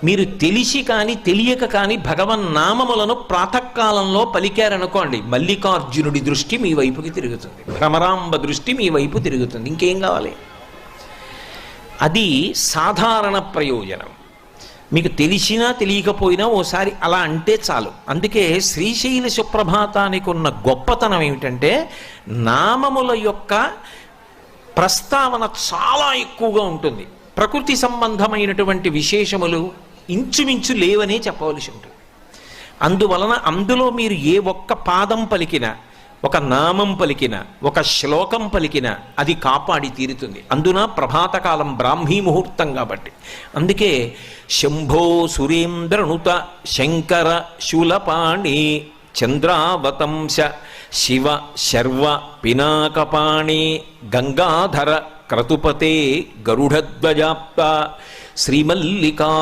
మీరు తెలిసి కానీ తెలియక కానీ భగవన్నామములను ప్రాతకాలంలో పలికారనుకోండి, మల్లికార్జునుడి దృష్టి మీ వైపుకి తిరుగుతుంది, భ్రమరాంబ దృష్టి మీ వైపు తిరుగుతుంది. ఇంకేం కావాలి? అది సాధారణ ప్రయోజనం. మీకు తెలిసినా తెలియకపోయినా ఓసారి అలా అంటే చాలు. అందుకే శ్రీశైల సుప్రభాతానికి ఉన్న గొప్పతనం ఏమిటంటే నామముల యొక్క ప్రస్తావన చాలా ఎక్కువగా ఉంటుంది. ప్రకృతి సంబంధమైనటువంటి విశేషములు ఇంచుమించు లేవనే చెప్పవలసి ఉంటుంది. అందువలన అందులో మీరు ఏ ఒక్క పాదం పలికినా, ఒక నామం పలికిన, ఒక శ్లోకం పలికిన అది కాపాడి తీరుతుంది. అందున ప్రభాతకాలం బ్రాహ్మీ ముహూర్తం కాబట్టి. అందుకే శంభో సురేంద్రనుత శంకర శూలపాణి చంద్రావతంశ శివ శర్వ పినాకపాణి గంగాధర క్రతుపతే గరుడధ్వజాప్త శ్రీమల్లికార్జున